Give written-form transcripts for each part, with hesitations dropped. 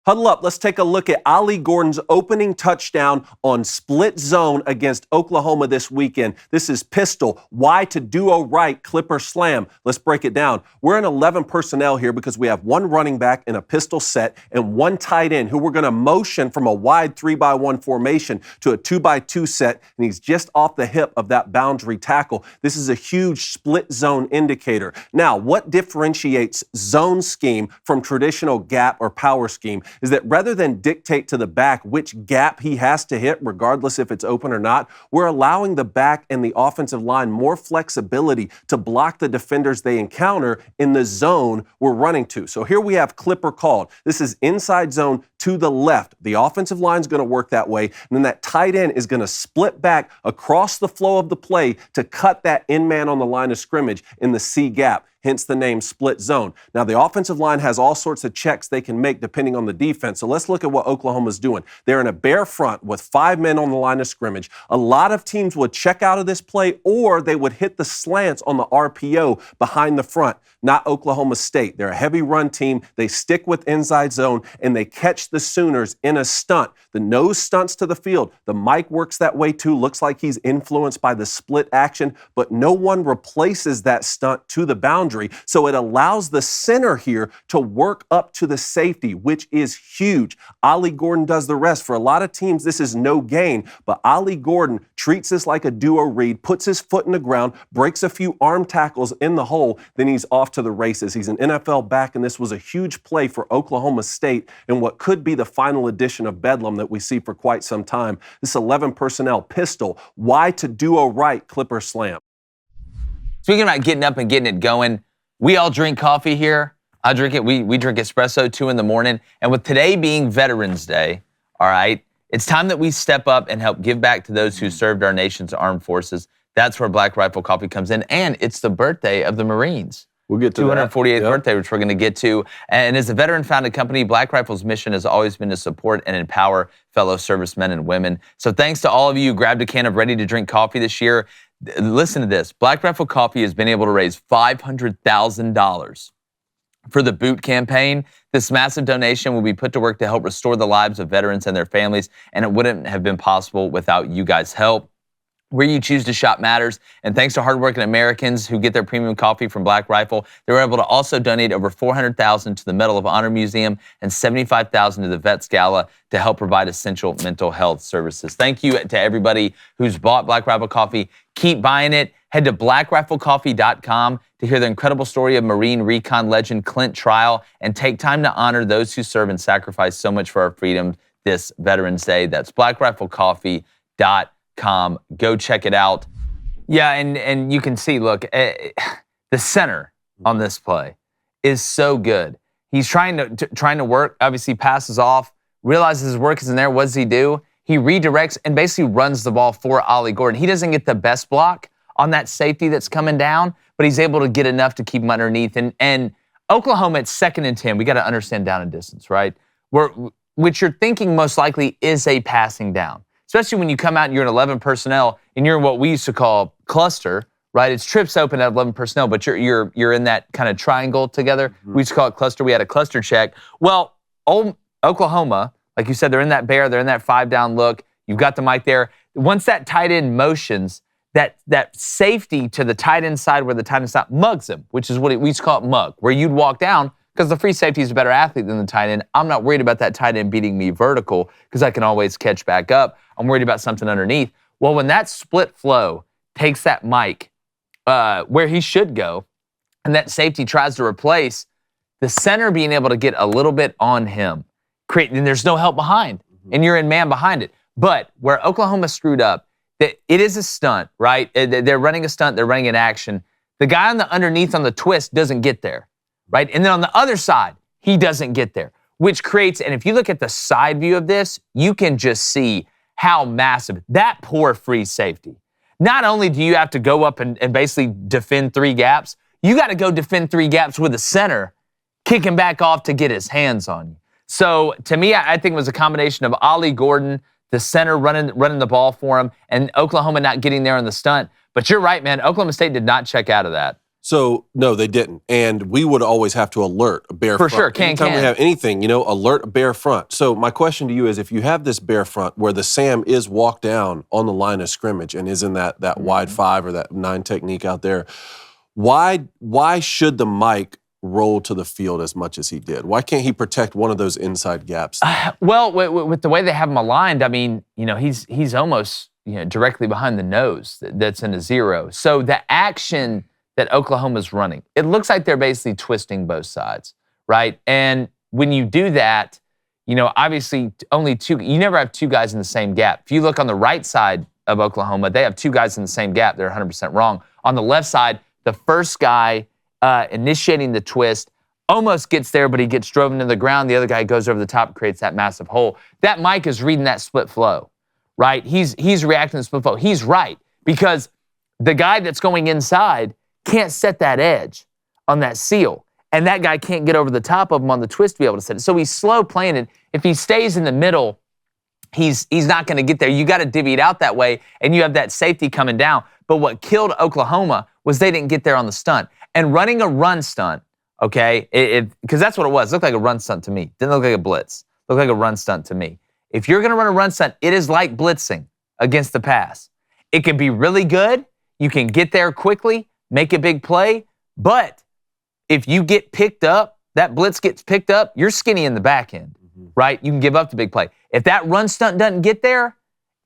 Huddle up. Let's take a look at Ollie Gordon's opening touchdown on split zone against Oklahoma this weekend. This is pistol. Why to duo right, clip or slam. Let's break it down. We're in 11 personnel here because we have one running back in a pistol set and one tight end who we're going to motion from a wide 3-by-1 formation to a 2-by-2 set, and he's just off the hip of that boundary tackle. This is a huge split zone indicator. Now, what differentiates zone scheme from traditional gap or power scheme is that rather than dictate to the back which gap he has to hit, regardless if it's open or not, we're allowing the back and the offensive line more flexibility to block the defenders they encounter in the zone we're running to. So here we have clipper called. This is inside zone to the left. The offensive line is going to work that way, and then that tight end is going to split back across the flow of the play to cut that in man on the line of scrimmage in the C gap. Hence the name split zone. Now, the offensive line has all sorts of checks they can make depending on the defense. So let's look at what Oklahoma's doing. They're in a bare front with 5 men on the line of scrimmage. A lot of teams would check out of this play, or they would hit the slants on the RPO behind the front. Not Oklahoma State. They're a heavy run team. They stick with inside zone, and they catch the Sooners in a stunt. The nose stunts to the field. The mic works that way too. Looks like he's influenced by the split action, but no one replaces that stunt to the boundary. So it allows the center here to work up to the safety, which is huge. Ollie Gordon does the rest. For a lot of teams, this is no gain, but Ollie Gordon treats this like a duo read, puts his foot in the ground, breaks a few arm tackles in the hole, then he's off to the races. He's an NFL back, and this was a huge play for Oklahoma State in what could be the final edition of Bedlam that we see for quite some time. This 11 personnel pistol. Why to duo right, clipper slam. Speaking about getting up and getting it going, we all drink coffee here. I drink it. We drink espresso 2 in the morning. And with today being Veterans Day, all right, it's time that we step up and help give back to those who served our nation's armed forces. That's where Black Rifle Coffee comes in. And it's the birthday of the Marines. We'll get to 248th birthday, which we're going to get to. And as a veteran-founded company, Black Rifle's mission has always been to support and empower fellow servicemen and women. So thanks to all of you who grabbed a can of ready-to-drink coffee this year. Listen to this. Black Rifle Coffee has been able to raise $500,000 for the boot campaign. This massive donation will be put to work to help restore the lives of veterans and their families, and it wouldn't have been possible without you guys' help. Where you choose to shop matters, and thanks to hardworking Americans who get their premium coffee from Black Rifle, they were able to also donate over $400,000 to the Medal of Honor Museum and $75,000 to the Vets Gala to help provide essential mental health services. Thank you to everybody who's bought Black Rifle Coffee. Keep buying it. Head to blackriflecoffee.com to hear the incredible story of Marine Recon legend Clint Trial, and take time to honor those who serve and sacrifice so much for our freedom this Veterans Day. That's blackriflecoffee.com. Go check it out. Yeah, and you can see, look, the center on this play is so good. He's trying to work, obviously passes off, realizes his work isn't there. What does he do? He redirects and basically runs the ball for Ollie Gordon. He doesn't get the best block on that safety that's coming down, but he's able to get enough to keep him underneath. And Oklahoma at 2nd and 10, we got to understand down and distance, right? Which you're thinking most likely is a passing down. Especially when you come out and you're in 11 personnel and you're in what we used to call cluster, right? It's trips open at 11 personnel, but you're in that kind of triangle together. Mm-hmm. We used to call it cluster. We had a cluster check. Well, Oklahoma, like you said, they're in that bear, they're in that 5-down look. You've got the mic there. Once that tight end motions, that safety to the tight end side where the tight end stop mugs him, which is what we used to call it mug, where you'd walk down. Because the free safety is a better athlete than the tight end. I'm not worried about that tight end beating me vertical because I can always catch back up. I'm worried about something underneath. Well, when that split flow takes that mic where he should go, and that safety tries to replace, the center being able to get a little bit on him, and there's no help behind, and you're in man behind it. But where Oklahoma screwed up, it is a stunt, right? They're running a stunt, they're running an action. The guy on the underneath on the twist doesn't get there. Right? And then on the other side, he doesn't get there, which creates, and if you look at the side view of this, you can just see how massive, that poor free safety. Not only do you have to go up and basically defend 3 gaps, you got to go defend 3 gaps with a center kicking back off to get his hands on you. So to me, I think it was a combination of Ollie Gordon, the center running the ball for him, and Oklahoma not getting there on the stunt. But you're right, man. Oklahoma State did not check out of that. So, no, they didn't. And we would always have to alert a bare For front. sure, Anytime we have anything, alert a bare front. So my question to you is, if you have this bare front where the Sam is walked down on the line of scrimmage and is in that wide 5 or that 9 technique out there, why should the Mike roll to the field as much as he did? Why can't he protect one of those inside gaps? Well, with the way they have him aligned, I mean, he's almost directly behind the nose. That's in a 0. So the action that Oklahoma's running, it looks like they're basically twisting both sides, right? And when you do that, obviously only two. You never have 2 guys in the same gap. If you look on the right side of Oklahoma, they have 2 guys in the same gap. They're 100% wrong. On the left side, the first guy initiating the twist almost gets there, but he gets driven to the ground. The other guy goes over the top, creates that massive hole. That Mike is reading that split flow, right? He's reacting to the split flow. He's right, because the guy that's going inside can't set that edge on that seal, and that guy can't get over the top of him on the twist to be able to set it. So he's slow playing it. If he stays in the middle, he's not going to get there. You got to divvy it out that way, and you have that safety coming down. But what killed Oklahoma was they didn't get there on the stunt. And running a run stunt, okay, because that's what it was. It looked like a run stunt to me. Didn't look like a blitz. Looked like a run stunt to me. If you're going to run a run stunt, it is like blitzing against the pass. It can be really good. You can get there quickly, make a big play. But if you get picked up, that blitz gets picked up, you're skinny in the back end, right? You can give up the big play. If that run stunt doesn't get there,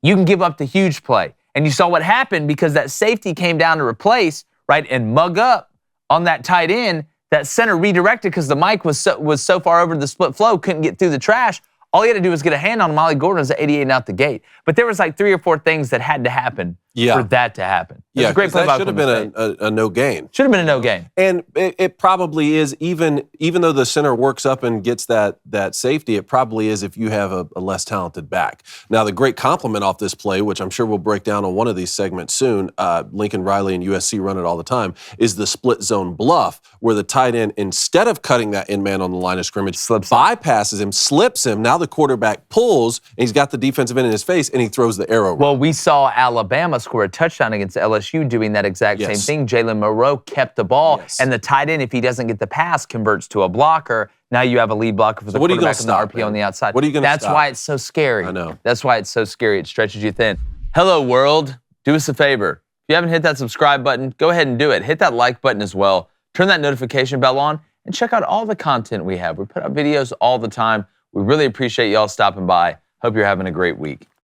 you can give up the huge play. And you saw what happened because that safety came down to replace, right, and mug up on that tight end. That center redirected because the Mike was so far over the split flow, couldn't get through the trash. All he had to do was get a hand on him. Ollie Gordon was at 88 and out the gate. But there was like 3 or 4 things that had to happen for that to happen. It was a great play by should have been a no gain. Should have been a no gain. And it probably is, even though the center works up and gets that safety, it probably is if you have a less talented back. Now, the great compliment off this play, which I'm sure we'll break down on one of these segments soon, Lincoln Riley and USC run it all the time, is the split zone bluff, where the tight end, instead of cutting that in man on the line of scrimmage, bypasses him, slips him. Now the quarterback pulls, and he's got the defensive end in his face, and he throws the arrow. Well, we saw Alabama score a touchdown against LSU doing that exact same thing. Jalen Moreau kept the ball, and the tight end, if he doesn't get the pass, converts to a blocker. Now you have a lead blocker for the quarterback and the RPO on the outside. What are you going to stop? That's why it's so scary. I know. That's why it's so scary. It stretches you thin. Hello, world. Do us a favor. If you haven't hit that subscribe button, go ahead and do it. Hit that like button as well. Turn that notification bell on, and check out all the content we have. We put out videos all the time. We really appreciate y'all stopping by. Hope you're having a great week.